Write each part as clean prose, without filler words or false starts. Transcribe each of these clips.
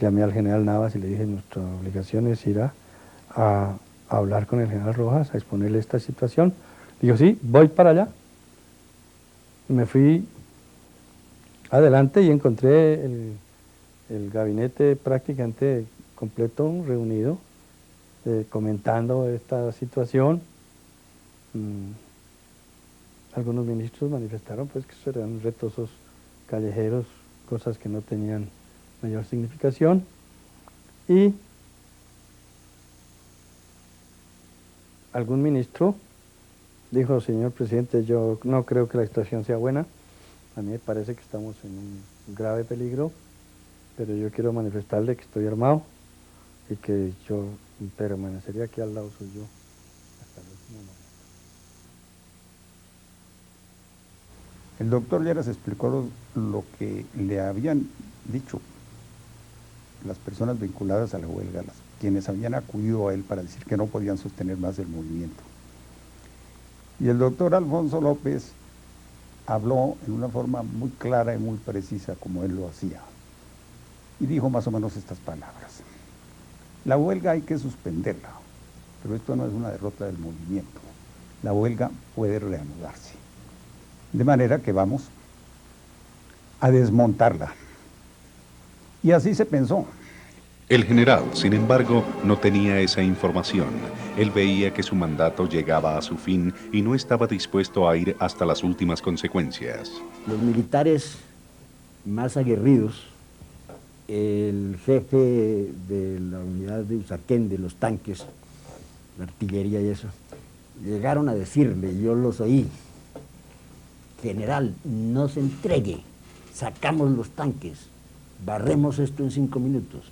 Llamé al general Navas y le dije, nuestra obligación es ir a hablar con el general Rojas, a exponerle esta situación. Dijo, sí, voy para allá. Me fui adelante y encontré el gabinete prácticamente completo, reunido, comentando esta situación. Mm, Algunos ministros manifestaron pues que eso eran retosos callejeros, cosas que no tenían mayor significación. Y algún ministro dijo, señor presidente, yo no creo que la situación sea buena, a mí me parece que estamos en un grave peligro, pero yo quiero manifestarle que estoy armado y que yo permanecería aquí al lado suyo hasta el último momento. El doctor Lleras explicó lo que le habían dicho las personas vinculadas a la huelga, quienes habían acudido a él para decir que no podían sostener más el movimiento. Y el doctor Alfonso López habló en una forma muy clara y muy precisa, como él lo hacía, y dijo más o menos estas palabras: la huelga hay que suspenderla, pero esto no es una derrota del movimiento. La huelga puede reanudarse. De manera que vamos a desmontarla. Y así se pensó. El general, sin embargo, no tenía esa información. Él veía que su mandato llegaba a su fin y no estaba dispuesto a ir hasta las últimas consecuencias. Los militares más aguerridos, el jefe de la unidad de Usaquén, de los tanques, la artillería y eso, llegaron a decirle, yo los oí: general, no se entregue, sacamos los tanques, barremos esto en 5 minutos.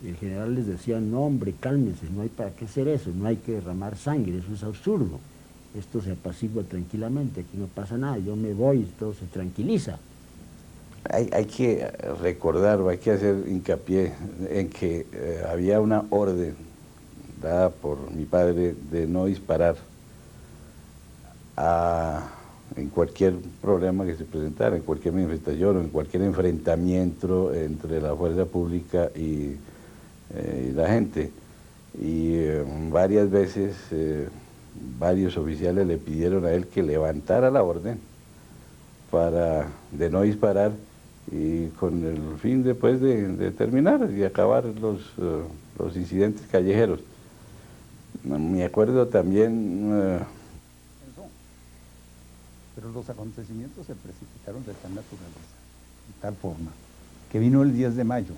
Y el general les decía, no hombre, cálmense, no hay para qué hacer eso, no hay que derramar sangre, eso es absurdo. Esto se apacigua tranquilamente, aquí no pasa nada, yo me voy, todo se tranquiliza. Hay que recordar, o hay que hacer hincapié en que había una orden dada por mi padre de no disparar en cualquier problema que se presentara, en cualquier manifestación o en cualquier enfrentamiento entre la fuerza pública y la gente. Y varias veces varios oficiales le pidieron a él que levantara la orden de no disparar, y con el fin después de terminar y acabar los incidentes callejeros. Me acuerdo también... Pero los acontecimientos se precipitaron de tal naturaleza, de tal forma, que vino el 10 de mayo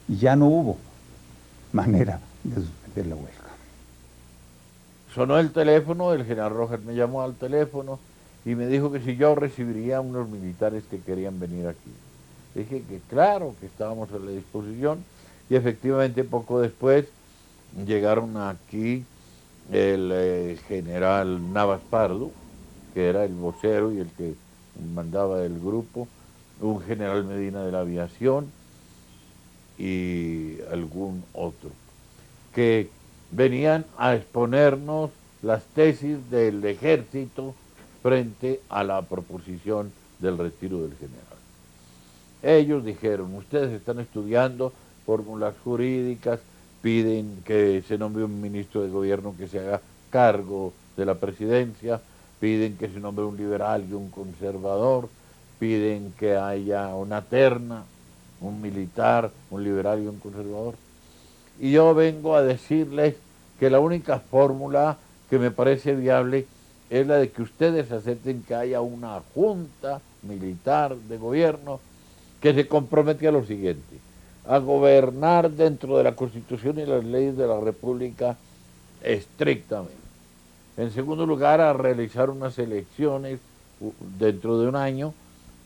y ya no hubo manera de suspender la huelga. Sonó el teléfono, el general Rojas me llamó al teléfono y me dijo que si yo recibiría a unos militares que querían venir aquí. Dije que claro, que estábamos a la disposición, y efectivamente poco después llegaron aquí el general Navas Pardo, que era el vocero y el que mandaba el grupo, un general Medina de la aviación y algún otro, que venían a exponernos las tesis del ejército frente a la proposición del retiro del general. Ellos dijeron, ustedes están estudiando fórmulas jurídicas, piden que se nombre un ministro de gobierno que se haga cargo de la presidencia, piden que se nombre un liberal y un conservador, piden que haya una terna, un militar, un liberal y un conservador. Y yo vengo a decirles que la única fórmula que me parece viable es la de que ustedes acepten que haya una junta militar de gobierno que se compromete a lo siguiente: a gobernar dentro de la Constitución y las leyes de la República estrictamente. En segundo lugar, a realizar unas elecciones dentro de un año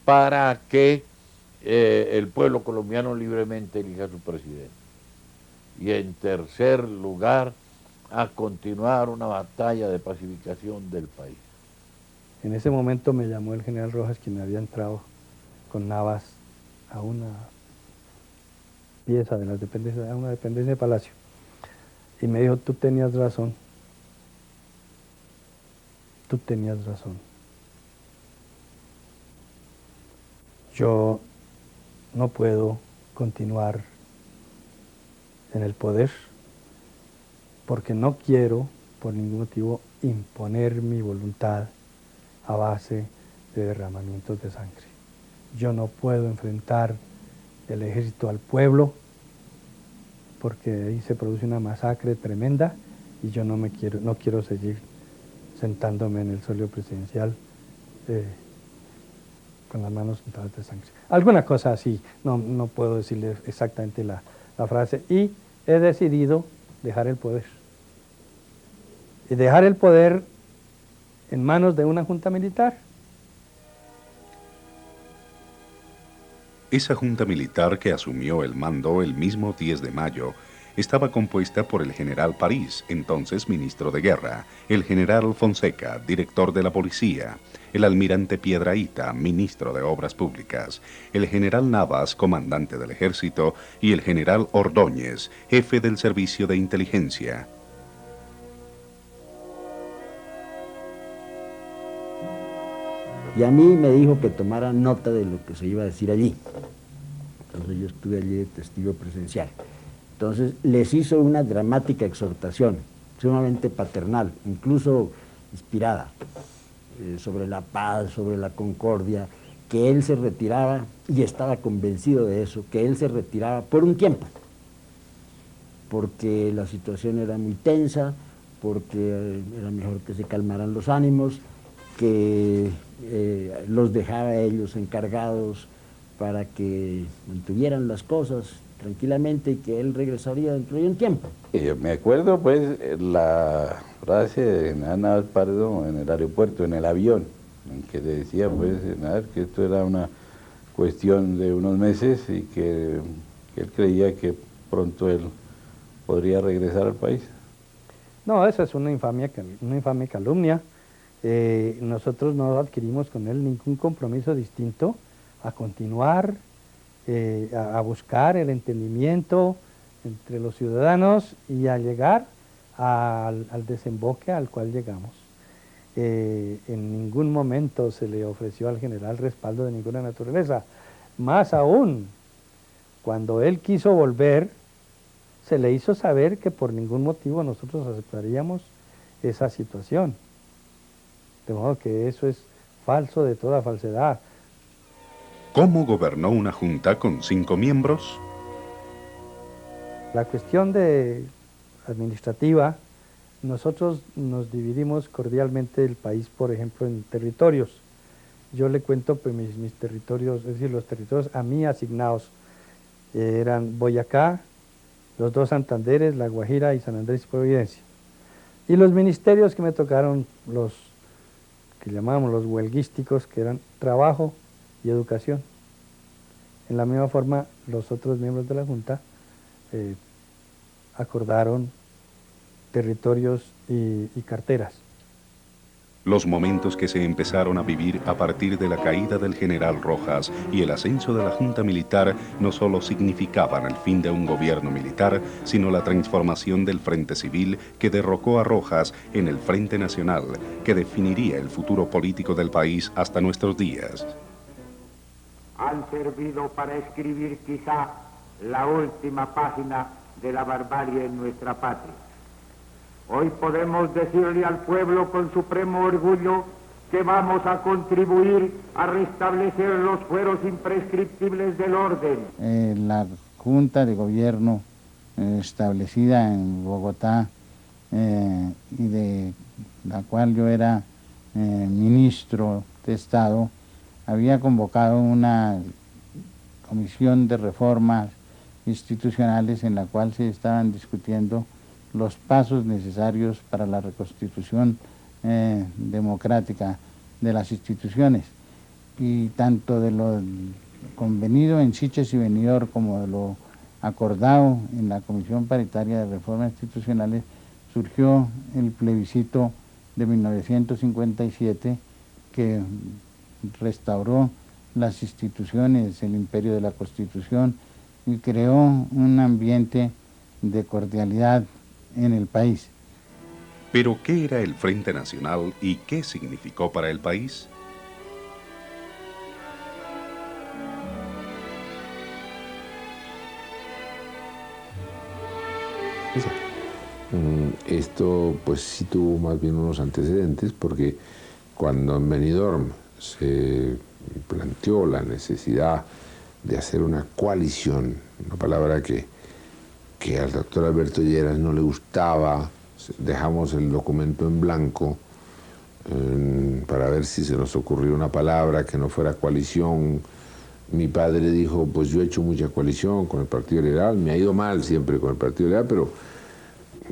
para que el pueblo colombiano libremente elija a su presidente. Y en tercer lugar, a continuar una batalla de pacificación del país. En ese momento me llamó el general Rojas, quien había entrado con Navas a una pieza de las dependencias, a una dependencia de Palacio, y me dijo, tú tenías razón, tú tenías razón. Yo no puedo continuar en el poder, porque no quiero por ningún motivo imponer mi voluntad a base de derramamientos de sangre. Yo no puedo enfrentar el ejército al pueblo, porque ahí se produce una masacre tremenda y yo no quiero seguir sentándome en el solio presidencial con las manos untadas de sangre. Alguna cosa así, no puedo decirle exactamente la frase, y he decidido dejar el poder. Y dejar el poder en manos de una junta militar. Esa junta militar que asumió el mando el mismo 10 de mayo estaba compuesta por el general París, entonces ministro de Guerra, el general Fonseca, director de la policía, el almirante Piedrahita, ministro de Obras Públicas, el general Navas, comandante del ejército, y el general Ordóñez, jefe del servicio de inteligencia. Y a mí me dijo que tomara nota de lo que se iba a decir allí. Entonces yo estuve allí de testigo presencial. Entonces les hizo una dramática exhortación, sumamente paternal, incluso inspirada, sobre la paz, sobre la concordia, que él se retiraba, y estaba convencido de eso, que él se retiraba por un tiempo, porque la situación era muy tensa, porque era mejor que se calmaran los ánimos, que los dejaba a ellos encargados para que mantuvieran las cosas tranquilamente y que él regresaría dentro de un tiempo. Yo me acuerdo pues la frase de Navas Pardo en el aeropuerto, en el avión, en que le decía pues que esto era una cuestión de unos meses y que él creía que pronto él podría regresar al país. No, esa es una infame calumnia. Nosotros no adquirimos con él ningún compromiso distinto a continuar a buscar el entendimiento entre los ciudadanos y a llegar al desemboque al cual llegamos. En ningún momento se le ofreció al general respaldo de ninguna naturaleza. Más aún, cuando él quiso volver, se le hizo saber que por ningún motivo nosotros aceptaríamos esa situación. De modo que eso es falso de toda falsedad. ¿Cómo gobernó una junta con 5 miembros? La cuestión administrativa, nosotros nos dividimos cordialmente el país, por ejemplo, en territorios. Yo le cuento pues, mis territorios, es decir, los territorios a mí asignados eran Boyacá, los 2 Santanderes, La Guajira y San Andrés y Providencia. Y los ministerios que me tocaron, los que llamábamos los huelguísticos, que eran trabajo y educación. En la misma forma, los otros miembros de la Junta acordaron territorios y carteras. Los momentos que se empezaron a vivir a partir de la caída del general Rojas y el ascenso de la Junta Militar no solo significaban el fin de un gobierno militar, sino la transformación del Frente Civil que derrocó a Rojas en el Frente Nacional, que definiría el futuro político del país hasta nuestros días. Han servido para escribir quizá la última página de la barbarie en nuestra patria. Hoy podemos decirle al pueblo con supremo orgullo que vamos a contribuir a restablecer los fueros imprescriptibles del orden. La Junta de Gobierno establecida en Bogotá y de la cual yo era ministro de Estado, había convocado una comisión de reformas institucionales en la cual se estaban discutiendo los pasos necesarios para la reconstitución democrática de las instituciones, y tanto de lo convenido en Siches y Benidorm como de lo acordado en la Comisión Paritaria de Reformas Institucionales surgió el plebiscito de 1957 que restauró las instituciones, el imperio de la Constitución, y creó un ambiente de cordialidad en el país. ¿Pero qué era el Frente Nacional y qué significó para el país? Esto pues sí tuvo más bien unos antecedentes, porque cuando en Benidorm se planteó la necesidad de hacer una coalición, una palabra que al doctor Alberto Lleras no le gustaba, dejamos el documento en blanco para ver si se nos ocurrió una palabra que no fuera coalición. Mi padre dijo, pues yo he hecho mucha coalición con el Partido Liberal, me ha ido mal siempre con el Partido Liberal,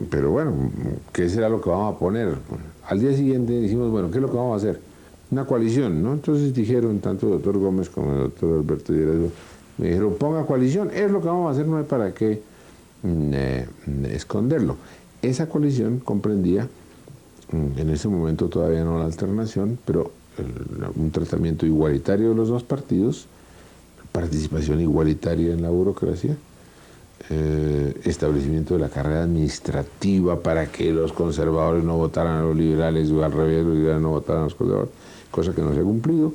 pero bueno, ¿qué será lo que vamos a poner? Bueno, al día siguiente dijimos, bueno, ¿qué es lo que vamos a hacer? Una coalición, ¿no? Entonces dijeron, tanto el doctor Gómez como el doctor Alberto Lleras, me dijeron, ponga coalición, es lo que vamos a hacer, no hay para qué esconderlo. Esa coalición comprendía, en ese momento todavía no la alternación, pero un tratamiento igualitario de los dos partidos, participación igualitaria en la burocracia, establecimiento de la carrera administrativa para que los conservadores no votaran a los liberales o al revés, los liberales no votaran a los conservadores, cosa que no se ha cumplido,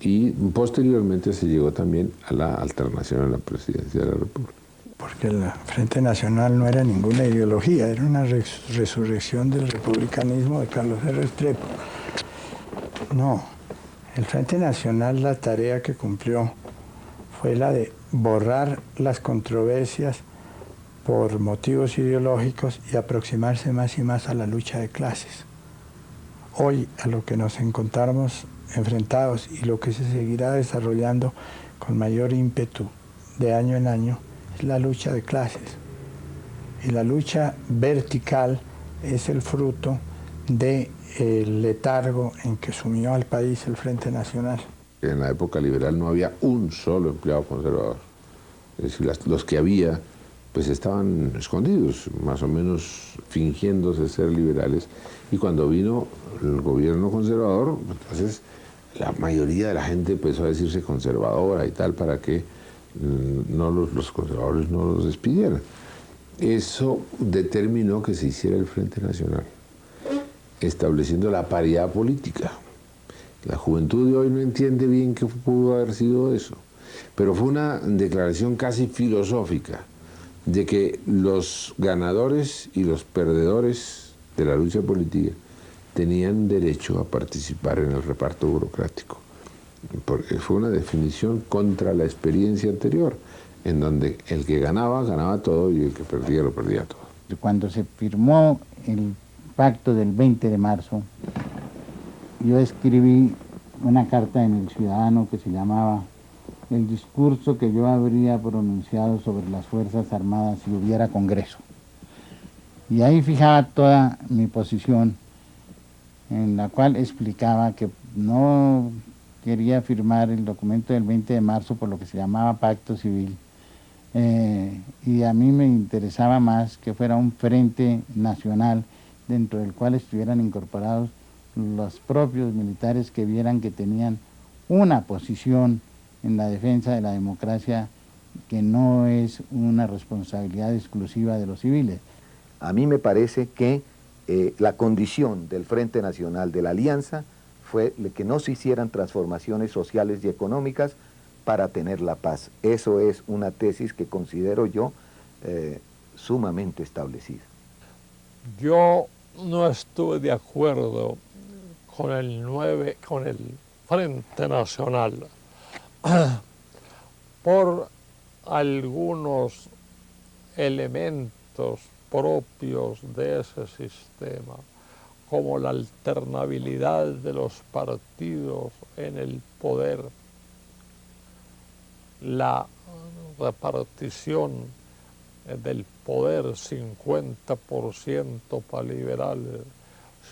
y posteriormente se llegó también a la alternación en la presidencia de la República. Porque el Frente Nacional no era ninguna ideología, era una resurrección del republicanismo de Carlos R. Restrepo. No, el Frente Nacional, la tarea que cumplió fue la de borrar las controversias por motivos ideológicos y aproximarse más y más a la lucha de clases. Hoy, a lo que nos encontramos enfrentados y lo que se seguirá desarrollando con mayor ímpetu de año en año, es la lucha de clases. Y la lucha vertical es el fruto del letargo en que sumió al país el Frente Nacional. En la época liberal no había un solo empleado conservador. Es decir, los que había pues estaban escondidos, más o menos fingiéndose ser liberales. Y cuando vino el gobierno conservador, entonces la mayoría de la gente empezó a decirse conservadora y tal, para que los conservadores no los despidieran. Eso determinó que se hiciera el Frente Nacional, estableciendo la paridad política. La juventud de hoy no entiende bien qué pudo haber sido eso, pero fue una declaración casi filosófica de que los ganadores y los perdedores de la lucha política tenían derecho a participar en el reparto burocrático. Porque fue una definición contra la experiencia anterior, en donde el que ganaba, ganaba todo, y el que perdía, lo perdía todo. Cuando se firmó el pacto del 20 de marzo, yo escribí una carta en El Ciudadano que se llamaba "El discurso que yo habría pronunciado sobre las Fuerzas Armadas si hubiera Congreso". Y ahí fijaba toda mi posición, en la cual explicaba que no quería firmar el documento del 20 de marzo por lo que se llamaba Pacto Civil, y a mí me interesaba más que fuera un frente nacional dentro del cual estuvieran incorporados los propios militares que vieran que tenían una posición en la defensa de la democracia que no es una responsabilidad exclusiva de los civiles. A mí me parece que la condición del Frente Nacional de la Alianza fue que no se hicieran transformaciones sociales y económicas para tener la paz. Eso es una tesis que considero yo sumamente establecida. Yo no estuve de acuerdo con el Frente Nacional por algunos elementos propios de ese sistema, como la alternabilidad de los partidos en el poder, la repartición del poder 50% para liberales,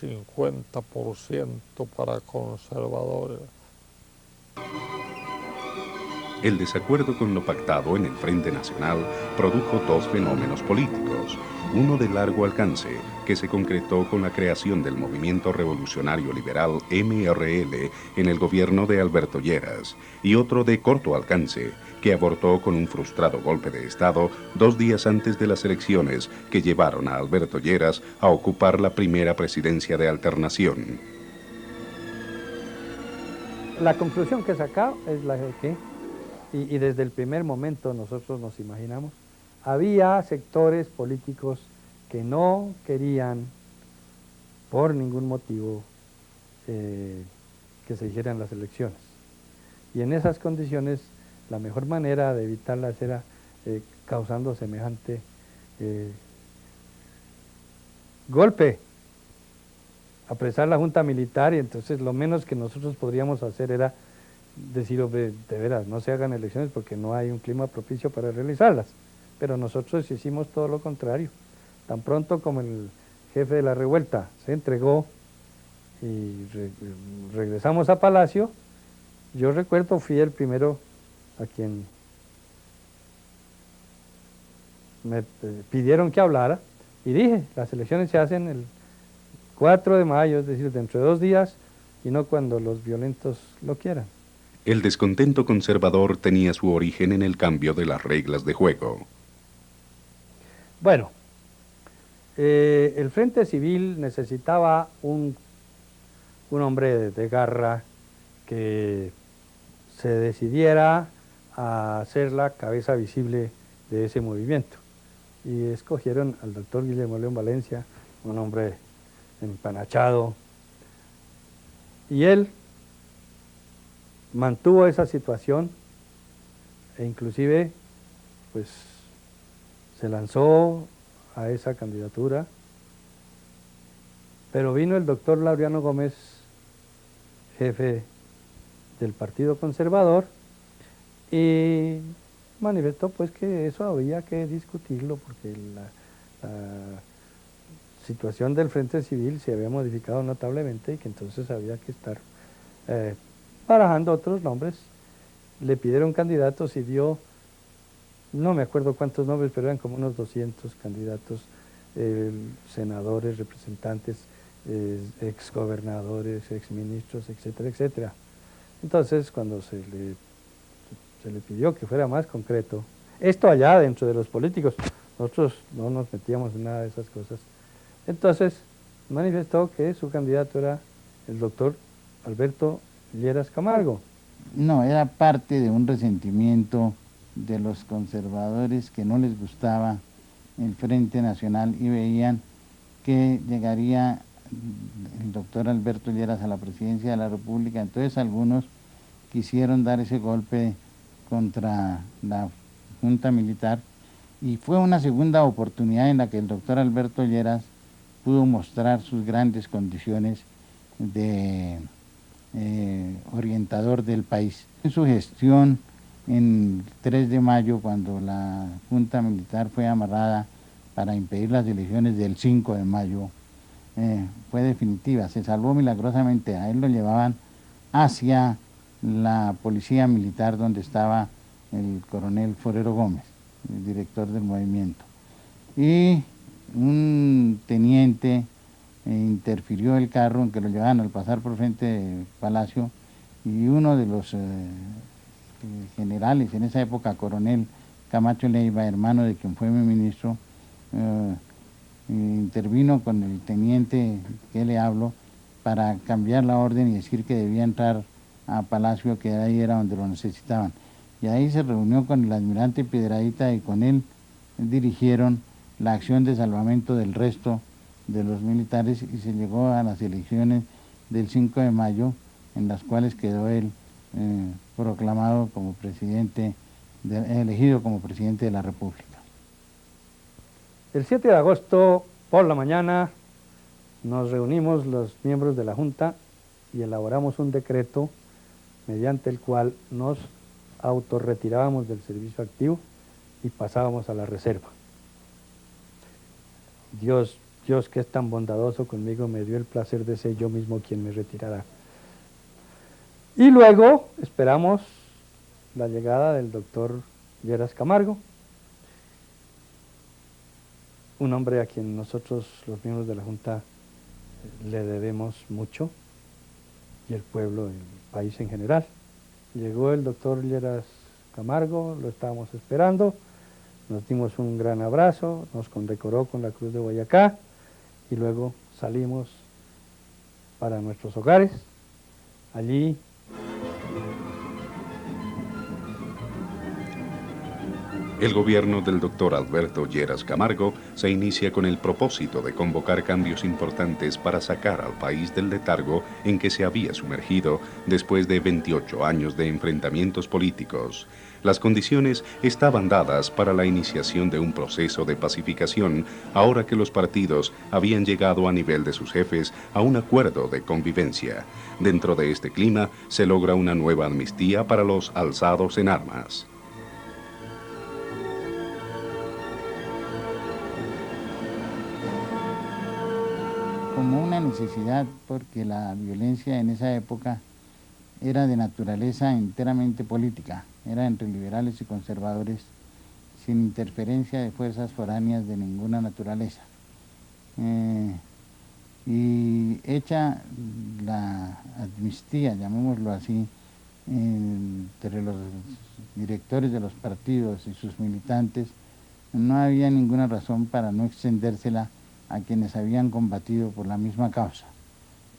50% para conservadores. El desacuerdo con lo pactado en el Frente Nacional produjo dos fenómenos políticos, uno de largo alcance, que se concretó con la creación del Movimiento Revolucionario Liberal MRL en el gobierno de Alberto Lleras, y otro de corto alcance, que abortó con un frustrado golpe de Estado 2 días antes de las elecciones que llevaron a Alberto Lleras a ocupar la primera presidencia de alternación. La conclusión que he sacado es la de que, y desde el primer momento nosotros nos imaginamos, había sectores políticos que no querían por ningún motivo que se hicieran las elecciones. Y en esas condiciones la mejor manera de evitarlas era causando semejante golpe, apresar la junta militar, y entonces lo menos que nosotros podríamos hacer era decir, de veras, no se hagan elecciones porque no hay un clima propicio para realizarlas. Pero nosotros hicimos todo lo contrario. Tan pronto como el jefe de la revuelta se entregó y regresamos a Palacio, yo recuerdo fui el primero a quien me pidieron que hablara y dije, las elecciones se hacen el 4 de mayo, es decir, dentro de 2 días, y no cuando los violentos lo quieran. El descontento conservador tenía su origen en el cambio de las reglas de juego. Bueno, el Frente Civil necesitaba un hombre de garra que se decidiera a ser la cabeza visible de ese movimiento. Y escogieron al doctor Guillermo León Valencia, un hombre empanachado, y él mantuvo esa situación e inclusive pues se lanzó a esa candidatura, pero vino el doctor Laureano Gómez, jefe del Partido Conservador, y manifestó pues que eso había que discutirlo porque la situación del Frente Civil se había modificado notablemente y que entonces había que estar barajando otros nombres. Le pidieron candidatos y dio, no me acuerdo cuántos nombres, pero eran como unos 200 candidatos, senadores, representantes, exgobernadores, exministros, etcétera, etcétera. Entonces, cuando se le pidió que fuera más concreto, esto allá dentro de los políticos, nosotros no nos metíamos en nada de esas cosas, entonces manifestó que su candidato era el doctor Alberto Lleras Camargo. No, era parte de un resentimiento de los conservadores que no les gustaba el Frente Nacional y veían que llegaría el doctor Alberto Lleras a la presidencia de la República. Entonces algunos quisieron dar ese golpe contra la Junta Militar y fue una segunda oportunidad en la que el doctor Alberto Lleras pudo mostrar sus grandes condiciones de orientador del país. En su gestión, en 3 de mayo, cuando la Junta Militar fue amarrada para impedir las elecciones del 5 de mayo, fue definitiva, se salvó milagrosamente. A él lo llevaban hacia la policía militar donde estaba el coronel Forero Gómez, el director del movimiento. Y un teniente interfirió el carro en que lo llevaban al pasar por frente del Palacio y uno de los generales en esa época, coronel Camacho Leiva, hermano de quien fue mi ministro, intervino con el teniente que le hablo para cambiar la orden y decir que debía entrar a Palacio, que ahí era donde lo necesitaban. Y ahí se reunió con el almirante Piedradita y con él dirigieron la acción de salvamento del resto de los militares y se llegó a las elecciones del 5 de mayo, en las cuales quedó él proclamado como presidente, elegido como presidente de la República. El 7 de agosto, por la mañana, nos reunimos los miembros de la Junta y elaboramos un decreto mediante el cual nos autorretirábamos del servicio activo y pasábamos a la reserva. Dios que es tan bondadoso conmigo me dio el placer de ser yo mismo quien me retirara. Y luego esperamos la llegada del doctor Lleras Camargo, un hombre a quien nosotros, los miembros de la Junta, le debemos mucho, y el pueblo, el país en general. Llegó el doctor Lleras Camargo, lo estábamos esperando, nos dimos un gran abrazo, nos condecoró con la Cruz de Boyacá, y luego salimos para nuestros hogares. Allí El gobierno del doctor Alberto Lleras Camargo se inicia con el propósito de convocar cambios importantes para sacar al país del letargo en que se había sumergido después de 28 años de enfrentamientos políticos. Las condiciones estaban dadas para la iniciación de un proceso de pacificación, ahora que los partidos habían llegado a nivel de sus jefes a un acuerdo de convivencia. Dentro de este clima se logra una nueva amnistía para los alzados en armas. Como una necesidad, porque la violencia en esa época era de naturaleza enteramente política, era entre liberales y conservadores, sin interferencia de fuerzas foráneas de ninguna naturaleza. Y hecha la amnistía, llamémoslo así, entre los directores de los partidos y sus militantes, no había ninguna razón para no extendérsela a quienes habían combatido por la misma causa.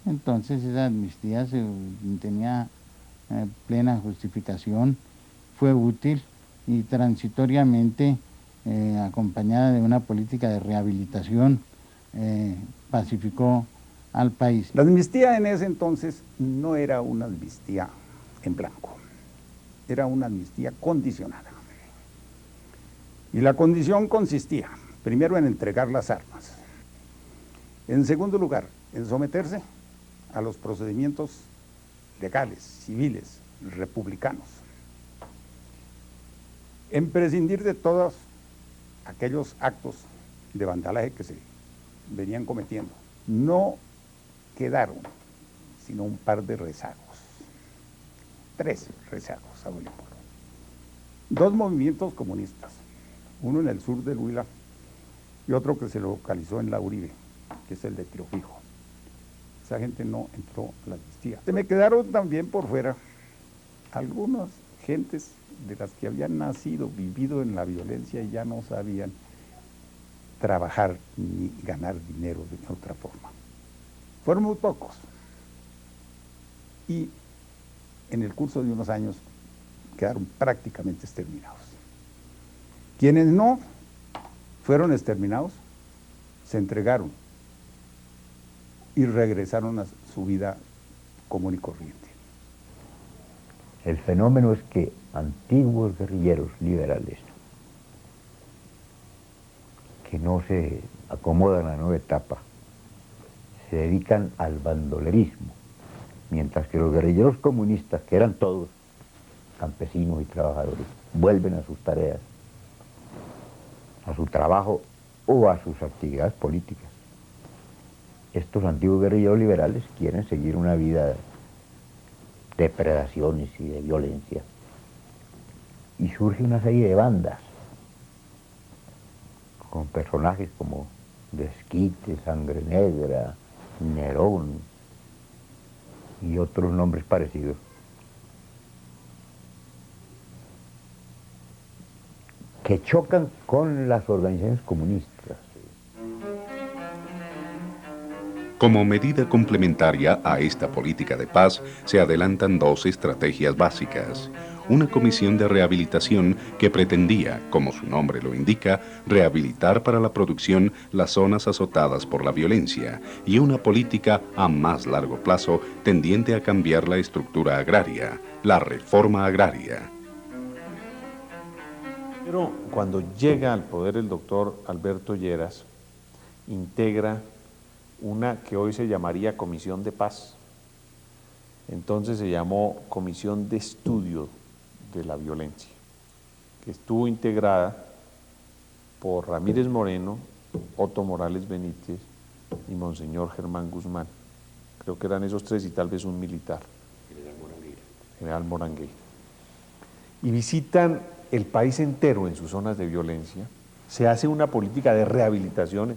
Entonces esa amnistía tenía plena justificación, fue útil y transitoriamente acompañada de una política de rehabilitación pacificó al país. La amnistía en ese entonces no era una amnistía en blanco, era una amnistía condicionada. Y la condición consistía, primero, en entregar las armas. En segundo lugar, en someterse a los procedimientos legales, civiles, republicanos. En prescindir de todos aquellos actos de vandalaje que se venían cometiendo. No quedaron sino un par de rezagos. 3 rezagos, hablemos. 2 movimientos comunistas, uno en el sur del Huila y otro que se localizó en la Uribe, que es el de Tiro Fijo. Esa gente no entró a la amnistía. Se me quedaron también por fuera algunas gentes de las que habían nacido, vivido en la violencia y ya no sabían trabajar ni ganar dinero de otra forma. Fueron muy pocos. Y en el curso de unos años quedaron prácticamente exterminados. Quienes no fueron exterminados se entregaron y regresaron a su vida común y corriente. El fenómeno es que antiguos guerrilleros liberales que no se acomodan a la nueva etapa se dedican al bandolerismo, mientras que los guerrilleros comunistas, que eran todos campesinos y trabajadores, vuelven a sus tareas, a su trabajo o a sus actividades políticas. Estos antiguos guerrilleros liberales quieren seguir una vida de predaciones y de violencia. Y surge una serie de bandas con personajes como Desquite, Sangre Negra, Nerón y otros nombres parecidos, que chocan con las organizaciones comunistas. Como medida complementaria a esta política de paz, se adelantan 2 estrategias básicas. Una comisión de rehabilitación que pretendía, como su nombre lo indica, rehabilitar para la producción las zonas azotadas por la violencia, y una política a más largo plazo tendiente a cambiar la estructura agraria, la reforma agraria. Pero cuando llega al poder el doctor Alberto Lleras, integra una que hoy se llamaría Comisión de Paz. Entonces se llamó Comisión de Estudio de la Violencia, que estuvo integrada por Ramírez Moreno, Otto Morales Benítez y Monseñor Germán Guzmán. Creo que eran esos 3 y tal vez un militar, General Morangueira. Y visitan el país entero en sus zonas de violencia, se hace una política de rehabilitación.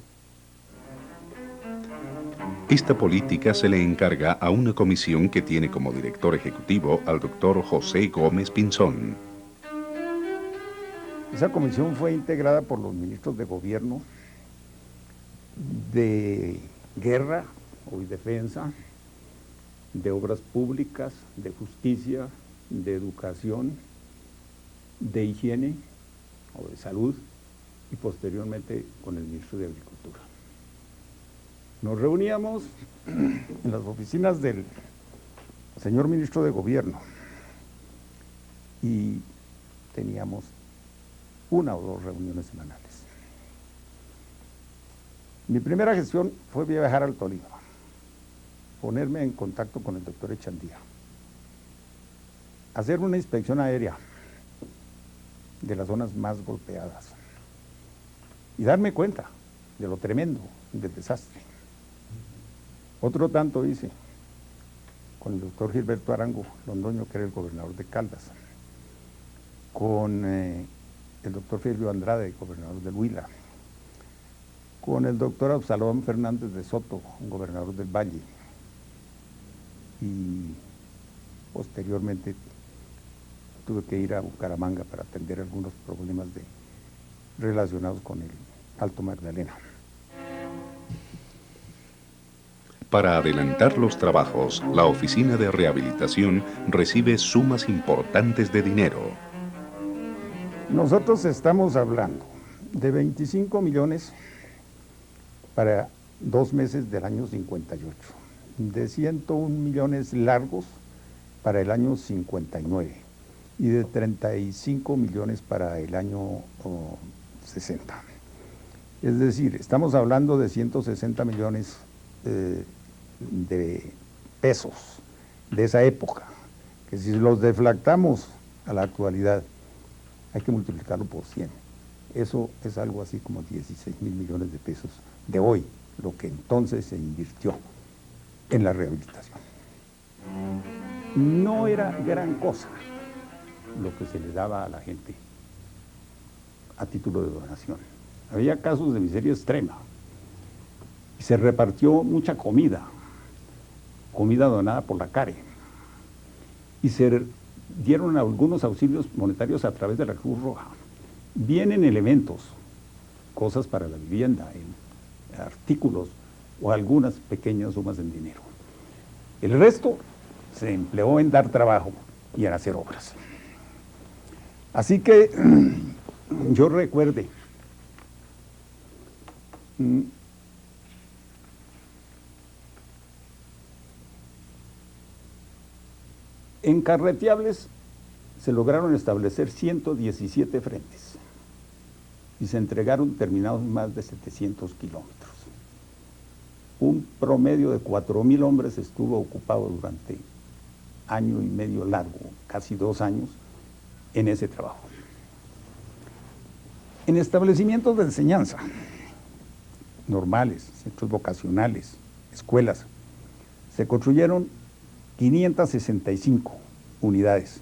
Esta política se le encarga a una comisión que tiene como director ejecutivo al doctor José Gómez Pinzón. Esa comisión fue integrada por los ministros de gobierno, de guerra o defensa, de obras públicas, de justicia, de educación, de higiene, o de Salud y posteriormente con el ministro de Agricultura. Nos reuníamos en las oficinas del señor ministro de Gobierno y teníamos 1 o 2 reuniones semanales. Mi primera gestión fue viajar al Tolima, ponerme en contacto con el doctor Echandía, hacer una inspección aérea de las zonas más golpeadas y darme cuenta de lo tremendo del desastre. Otro tanto hice con el doctor Gilberto Arango Londoño, que era el gobernador de Caldas, con el doctor Felipe Andrade, gobernador del Huila, con el doctor Absalón Fernández de Soto, gobernador del Valle, y posteriormente tuve que ir a Bucaramanga para atender algunos problemas relacionados con el Alto Magdalena. Para adelantar los trabajos, la Oficina de Rehabilitación recibe sumas importantes de dinero. Nosotros estamos hablando de 25 millones para 2 meses del año 58, de 101 millones largos para el año 59 y de 35 millones para el año 60. Es decir, estamos hablando de 160 millones de pesos de esa época, que si los deflactamos a la actualidad, hay que multiplicarlo por 100. Eso es algo así como 16 mil millones de pesos de hoy, lo que entonces se invirtió en la rehabilitación. No era gran cosa lo que se le daba a la gente a título de donación. Había casos de miseria extrema y se repartió mucha comida donada por la CARE, y se dieron algunos auxilios monetarios a través de la Cruz Roja. Vienen elementos, cosas para la vivienda, artículos o algunas pequeñas sumas en dinero. El resto se empleó en dar trabajo y en hacer obras. Así que yo recuerde, en Carreteables se lograron establecer 117 frentes y se entregaron terminados más de 700 kilómetros. Un promedio de 4.000 hombres estuvo ocupado durante 1 año y medio largo, casi 2 años, en ese trabajo. En establecimientos de enseñanza, normales, centros vocacionales, escuelas, se construyeron 565 unidades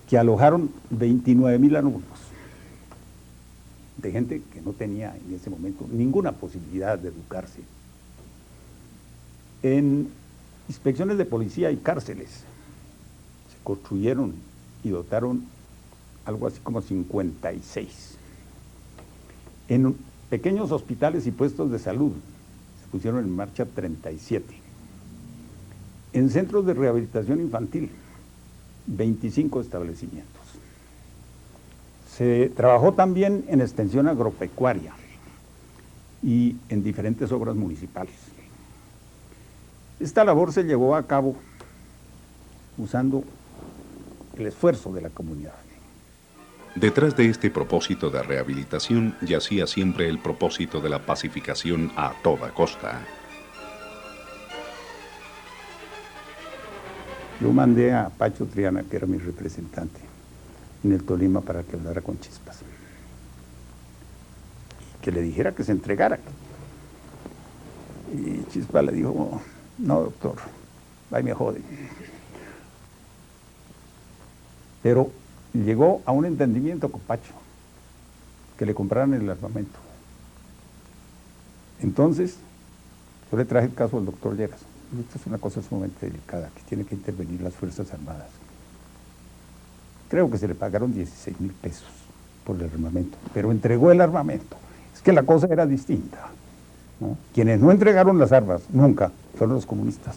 que alojaron 29.000 alumnos, de gente que no tenía en ese momento ninguna posibilidad de educarse. En inspecciones de policía y cárceles se construyeron y dotaron algo así como 56. En pequeños hospitales y puestos de salud se pusieron en marcha 37. En centros de rehabilitación infantil, 25 establecimientos. Se trabajó también en extensión agropecuaria y en diferentes obras municipales. Esta labor se llevó a cabo usando el esfuerzo de la comunidad. Detrás de este propósito de rehabilitación yacía siempre el propósito de la pacificación a toda costa. Yo mandé a Pacho Triana, que era mi representante en el Tolima, para que hablara con Chispas, que le dijera que se entregara. Y Chispas le dijo: no, doctor, ahí me jode. Pero llegó a un entendimiento con Pacho, que le compraran el armamento. Entonces, yo le traje el caso al doctor Lleras. Esta es una cosa sumamente delicada, que tiene que intervenir las Fuerzas Armadas. Creo que se le pagaron 16.000 pesos por el armamento, pero entregó el armamento. Es que la cosa era distinta, ¿no? Quienes no entregaron las armas nunca fueron los comunistas.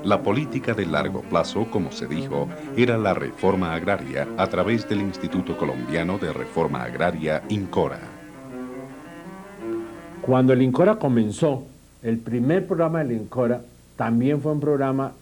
La política de largo plazo, como se dijo, era la reforma agraria a través del Instituto Colombiano de Reforma Agraria, INCORA. Cuando el INCORA comenzó, el primer programa del INCORA también fue un programa